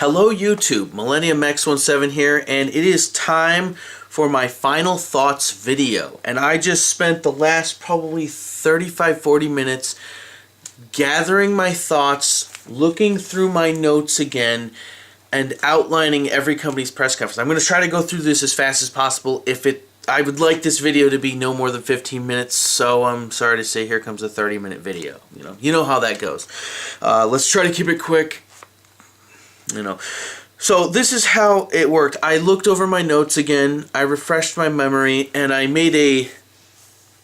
Hello YouTube, Millennium X17 here, and it is time for my final thoughts video. And I just spent the last probably 35-40 minutes gathering my thoughts, looking through my notes again, and outlining every company's press conference. I'm going to try to go through this as fast as possible. I would like this video to be no more than 15 minutes, so I'm sorry to say here comes a 30-minute video. You know how that goes. Let's try to keep it quick. So this is how it worked. I looked over my notes again, I refreshed my memory, and I made a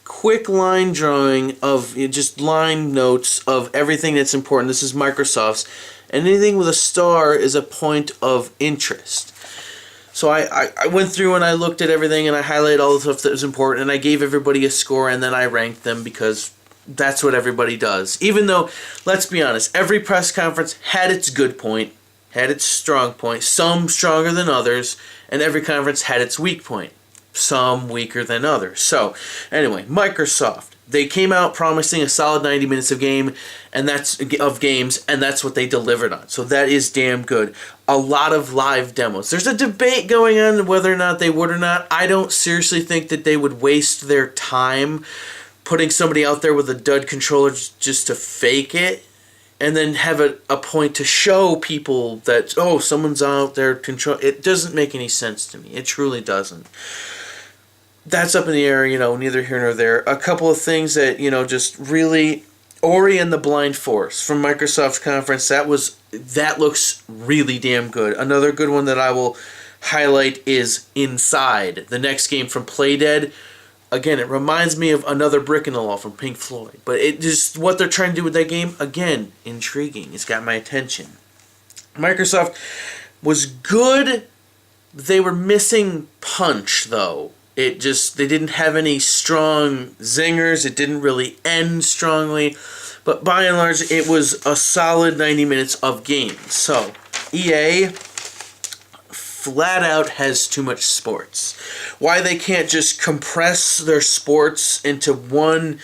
quick line drawing of just line notes of everything that's important. This is Microsoft's. Anything with a star is a point of interest. So I went through and I looked at everything and I highlighted all the stuff that was important, and I gave everybody a score, and then I ranked them because that's what everybody does. Even though, let's be honest, every press conference had its good point, had its strong point, some stronger than others, and every conference had its weak point, some weaker than others. So anyway, Microsoft, they came out promising a solid 90 minutes of games, and that's what they delivered on. So that is damn good. A lot of live demos. There's a debate going on whether or not they would or not. I don't seriously think that they would waste their time putting somebody out there with a dud controller just to fake it, and then have a point to show people that, oh, someone's out there control. It doesn't make any sense to me. It truly doesn't. That's up in the air, neither here nor there. A couple of things that, just really, Ori and the Blind Forest from Microsoft's conference, that looks really damn good. Another good one that I will highlight is Inside, the next game from Playdead. Again, it reminds me of Another Brick in the Wall from Pink Floyd. But it just, what they're trying to do with that game, again, intriguing. It's got my attention. Microsoft was good. They were missing punch, though. They didn't have any strong zingers. It didn't really end strongly. But by and large, it was a solid 90 minutes of games. So, EA flat out has too much sports. Why they can't just compress their sports into one,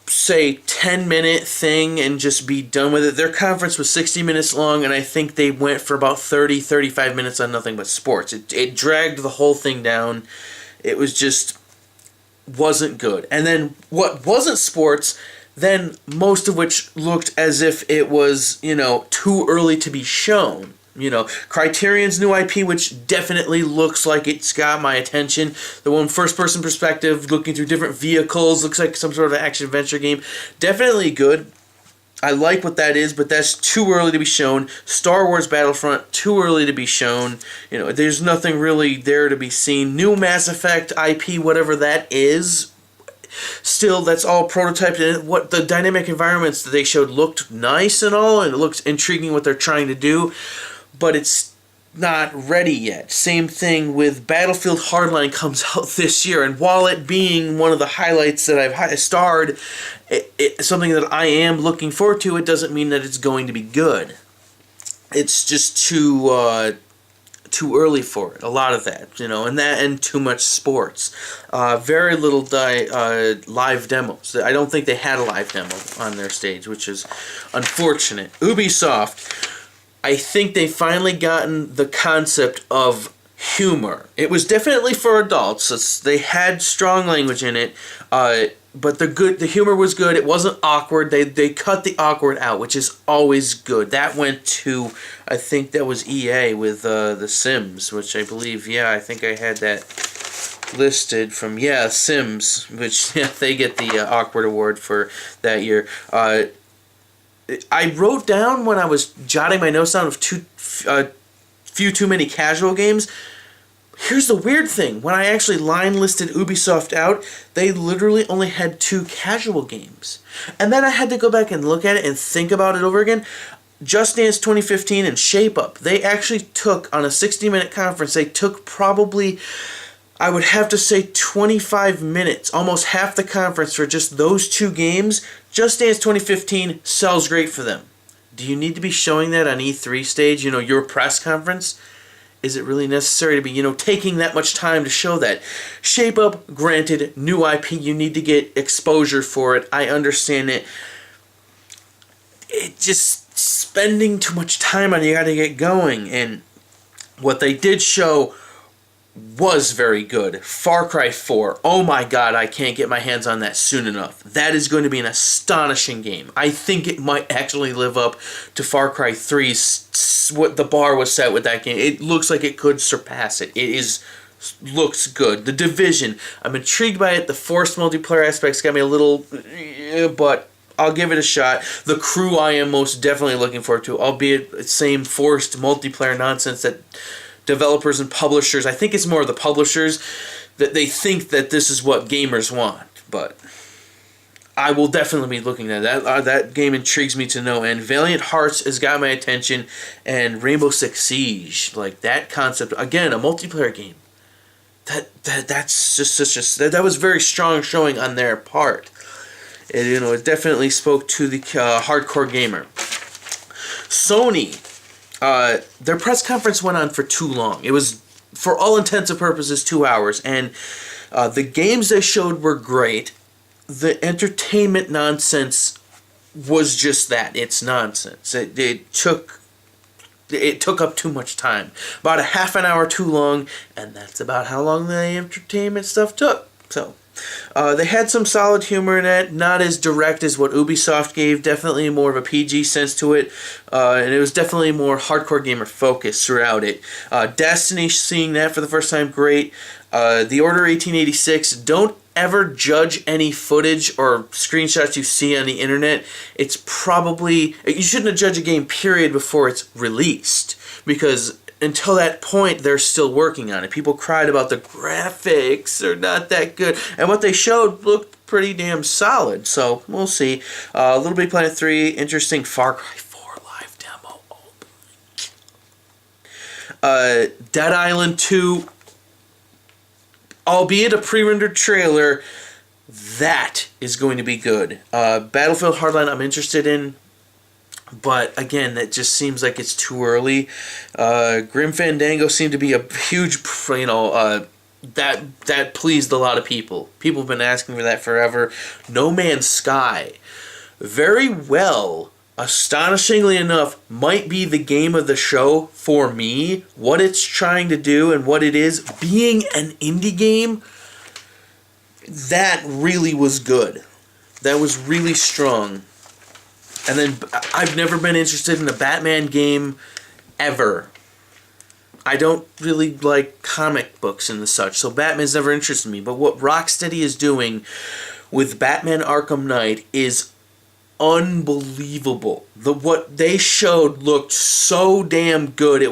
say, 10-minute thing and just be done with it. Their conference was 60 minutes long, and I think they went for about 30-35 minutes on nothing but sports. It dragged the whole thing down. It wasn't good. And then what wasn't sports, then most of which looked as if it was, too early to be shown. Criterion's new IP, which definitely looks like it's got my attention. The one first-person perspective, looking through different vehicles, looks like some sort of action-adventure game. Definitely good. I like what that is, but that's too early to be shown. Star Wars Battlefront, too early to be shown. There's nothing really there to be seen. New Mass Effect IP, whatever that is, still, that's all prototyped. And what the dynamic environments that they showed looked nice and all, and it looks intriguing what they're trying to do, but it's not ready yet. Same thing with Battlefield Hardline comes out this year, and while it being one of the highlights that I've starred, something that I am looking forward to, it doesn't mean that it's going to be good. It's just too early for it. A lot of that, and too much sports. Very little live demos. I don't think they had a live demo on their stage, which is unfortunate. Ubisoft, I think they finally gotten the concept of humor. It was definitely for adults. They had strong language in it, but the humor was good. It wasn't awkward. They cut the awkward out, which is always good. That went to, I think that was EA with The Sims, which I believe, I think I had that listed from, Sims, which they get the awkward award for that year. I wrote down when I was jotting my notes down of few too many casual games. Here's the weird thing. When I actually line listed Ubisoft out, they literally only had 2 casual games. And then I had to go back and look at it and think about it over again. Just Dance 2015 and Shape Up. They actually took, on a 60-minute conference, they took probably, I would have to say, 25 minutes, almost half the conference for just those 2 games. Just Dance 2015 sells great for them. Do you need to be showing that on E3 stage, your press conference? Is it really necessary to be, taking that much time to show that? Shape Up, granted, new IP, you need to get exposure for it. I understand it. It just, spending too much time on it. You got to get going. And what they did show was very good. Far Cry 4. Oh my god, I can't get my hands on that soon enough. That is going to be an astonishing game. I think it might actually live up to Far Cry 3's what the bar was set with that game. It looks like it could surpass it. Looks good. The Division, I'm intrigued by it. The forced multiplayer aspects got me a little, but I'll give it a shot. The Crew I am most definitely looking forward to, albeit same forced multiplayer nonsense that developers and publishers, I think it's more of the publishers, that they think that this is what gamers want. But I will definitely be looking at that. That game intrigues me to no end. Valiant Hearts has got my attention, and Rainbow Six Siege, like that concept, again, a multiplayer game. That's just that was very strong showing on their part. It definitely spoke to the hardcore gamer. Sony, their press conference went on for too long. It was, for all intents and purposes, 2 hours, and the games they showed were great. The entertainment nonsense was just that. It's nonsense. It took up too much time. About a half an hour too long, and that's about how long the entertainment stuff took. So, they had some solid humor in it, not as direct as what Ubisoft gave, definitely more of a PG sense to it, and it was definitely more hardcore gamer focused throughout it. Destiny, seeing that for the first time, great. The Order 1886, don't ever judge any footage or screenshots you see on the internet. It's probably, you shouldn't judge a game period before it's released, because until that point, they're still working on it. People cried about the graphics are not that good, and what they showed looked pretty damn solid. So we'll see. Little Big Planet 3, interesting. Far Cry 4 live demo. Dead Island 2, albeit a pre-rendered trailer, that is going to be good. Battlefield Hardline, I'm interested in. But again, it just seems like it's too early. Grim Fandango seemed to be a huge, that pleased a lot of people. People have been asking for that forever. No Man's Sky, very well, astonishingly enough, might be the game of the show for me. What it's trying to do and what it is, being an indie game, that really was good. That was really strong. And then, I've never been interested in a Batman game ever. I don't really like comic books and the such, so Batman's never interested me. But what Rocksteady is doing with Batman Arkham Knight is unbelievable. What they showed looked so damn good.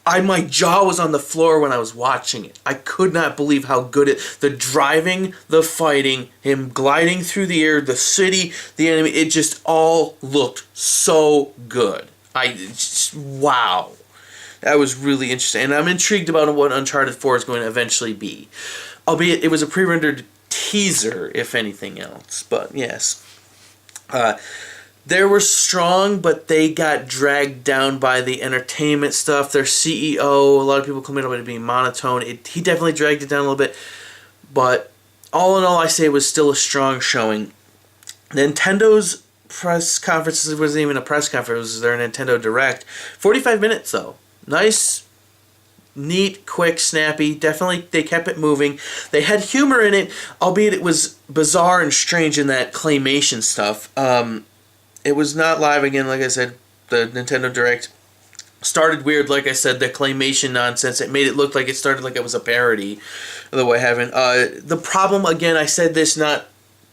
My jaw was on the floor when I was watching it. I could not believe how good the driving, the fighting, him gliding through the air, the city, the enemy, it just all looked so good. Wow. That was really interesting. And I'm intrigued about what Uncharted 4 is going to eventually be. Albeit it was a pre-rendered teaser, if anything else. But yes. They were strong, but they got dragged down by the entertainment stuff. Their CEO, a lot of people complained about it being monotone. He definitely dragged it down a little bit. But all in all, I say it was still a strong showing. Nintendo's press conference wasn't even a press conference. It was their Nintendo Direct. 45 minutes, though. Nice, neat, quick, snappy. Definitely, they kept it moving. They had humor in it, albeit it was bizarre and strange in that claymation stuff. It was not live again, like I said. The Nintendo Direct started weird, like I said, the claymation nonsense. It made it look like it started like it was a parody of the way I haven't. The problem, again, I said this not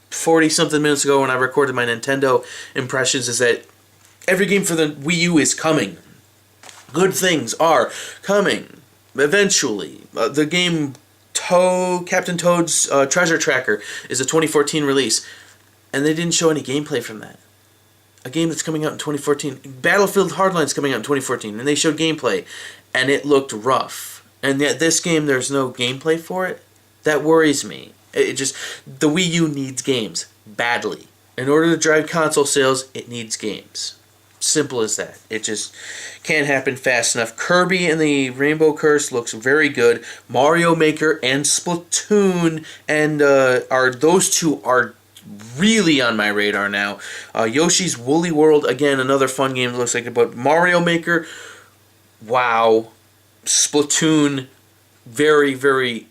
40-something minutes ago when I recorded my Nintendo impressions, is that every game for the Wii U is coming. Good things are coming eventually. The game Captain Toad's Treasure Tracker is a 2014 release, and they didn't show any gameplay from that. A game that's coming out in 2014. Battlefield Hardline is coming out in 2014, and they showed gameplay, and it looked rough. And yet this game, there's no gameplay for it. That worries me. The Wii U needs games badly. In order to drive console sales, it needs games. Simple as that. It just can't happen fast enough. Kirby and the Rainbow Curse looks very good. Mario Maker and Splatoon and those two are really on my radar now. Yoshi's Woolly World, again, another fun game. It looks like it. But Mario Maker, wow. Splatoon, very, very,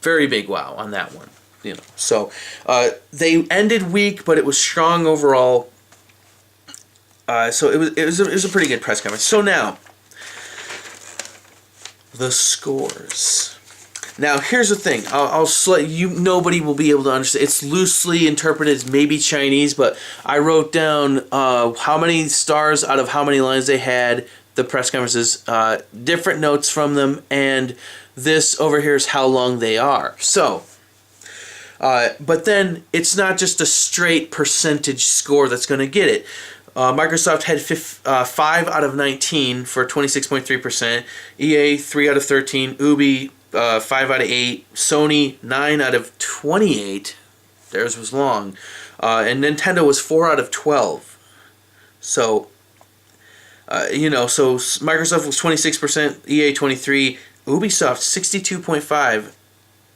very big wow on that one. So they ended weak, but it was strong overall. So it was a pretty good press conference. So now, the scores. Now here's the thing. I'll nobody will be able to understand. It's loosely interpreted as maybe Chinese, but I wrote down how many stars out of how many lines they had. The press conferences, different notes from them, and this over here is how long they are. So. But then it's not just a straight percentage score that's going to get it. Microsoft had 5 out of 19 for 26.3%. EA 3 out of 13. Ubi 5 out of 8. Sony 9 out of 28. Theirs was long. And Nintendo was 4 out of 12. So, so Microsoft was 26%, EA 23, Ubisoft 62.5%.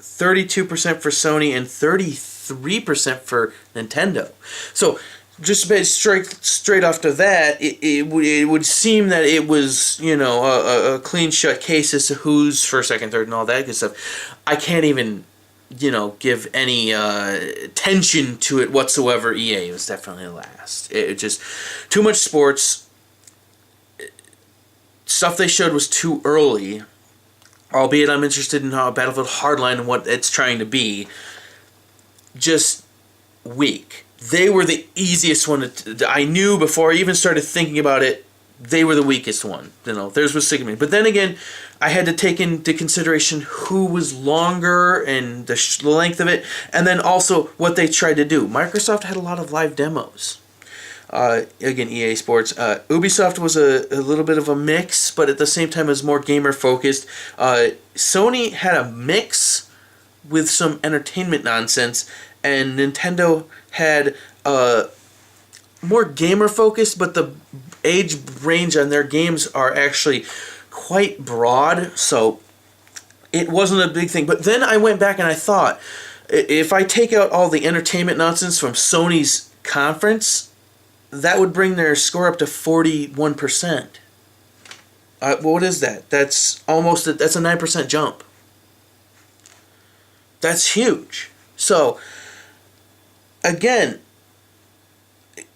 32% for Sony and 33% for Nintendo. So, just straight after that, it would seem that it was a clean shut case as to who's first, second, third, and all that good stuff. I can't even give any attention to it whatsoever. EA was definitely last. It just too much sports. Stuff they showed was too early. Albeit I'm interested in how Battlefield Hardline and what it's trying to be. Just weak. They were the easiest one. I knew before I even started thinking about it, they were the weakest one. Theirs was Sigma. But then again, I had to take into consideration who was longer and the length of it, and then also what they tried to do. Microsoft had a lot of live demos. Again, EA Sports. Ubisoft was a little bit of a mix, but at the same time was more gamer focused. Sony had a mix with some entertainment nonsense, and Nintendo had more gamer focused, but the age range on their games are actually quite broad, so it wasn't a big thing. But then I went back and I thought, if I take out all the entertainment nonsense from Sony's conference, that would bring their score up to 41%. What is that? That's a 9% jump. That's huge. So, again,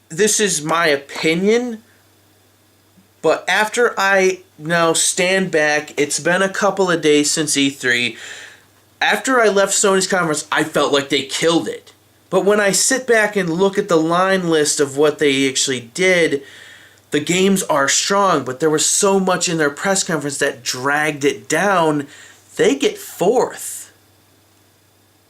this is my opinion, but after I now stand back, it's been a couple of days since E3. After I left Sony's conference, I felt like they killed it. But when I sit back and look at the line list of what they actually did, the games are strong, but there was so much in their press conference that dragged it down. They get 4th.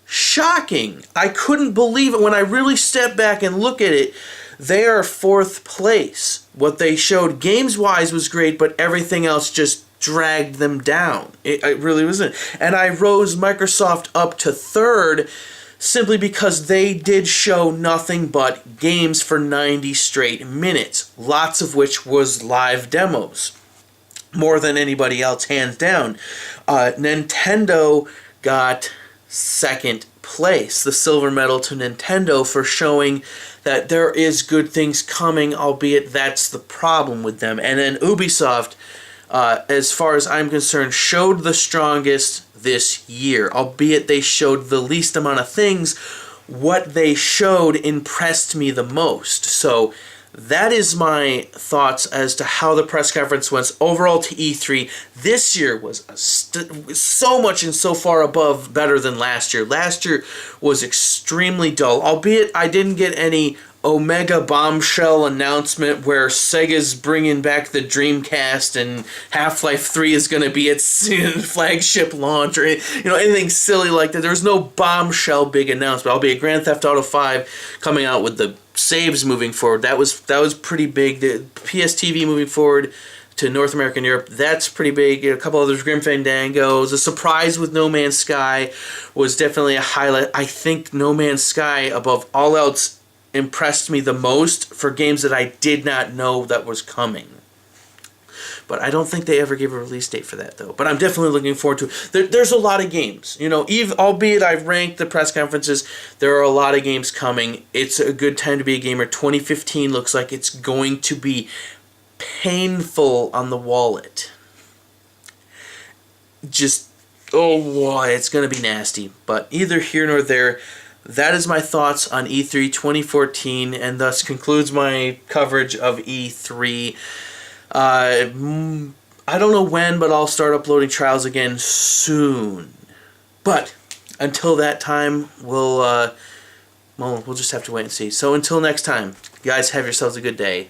Shocking. I couldn't believe it. When I really step back and look at it, they are 4th place. What they showed games-wise was great, but everything else just dragged them down. It really wasn't. And I rose Microsoft up to 3rd, simply because they did show nothing but games for 90 straight minutes, lots of which was live demos, more than anybody else, hands down. Nintendo got 2nd place, the silver medal to Nintendo for showing that there is good things coming, albeit that's the problem with them. And then Ubisoft, as far as I'm concerned, showed the strongest this year, albeit they showed the least amount of things. What they showed impressed me the most. So that is my thoughts as to how the press conference went overall to E3. This year was so much and so far above better than last year. Last year was extremely dull, albeit I didn't get any Omega bombshell announcement where Sega's bringing back the Dreamcast and Half-Life 3 is going to be its flagship launch, or anything silly like that. There was no bombshell big announcement. Albeit Grand Theft Auto 5 coming out with the saves moving forward. That was pretty big. The PSTV moving forward to North America and Europe, that's pretty big. A couple others, Grim Fandangos. A surprise with No Man's Sky was definitely a highlight. I think No Man's Sky, above all else, impressed me the most for games that I did not know that was coming. But I don't think they ever gave a release date for that, though. But I'm definitely looking forward to it. There's a lot of games. You know, albeit I've ranked the press conferences, there are a lot of games coming. It's a good time to be a gamer. 2015 looks like it's going to be painful on the wallet. Just, oh boy, it's going to be nasty. But either here nor there, that is my thoughts on E3 2014, and thus concludes my coverage of E3. I don't know when, but I'll start uploading trials again soon. But until that time, we'll just have to wait and see. So until next time, guys, have yourselves a good day.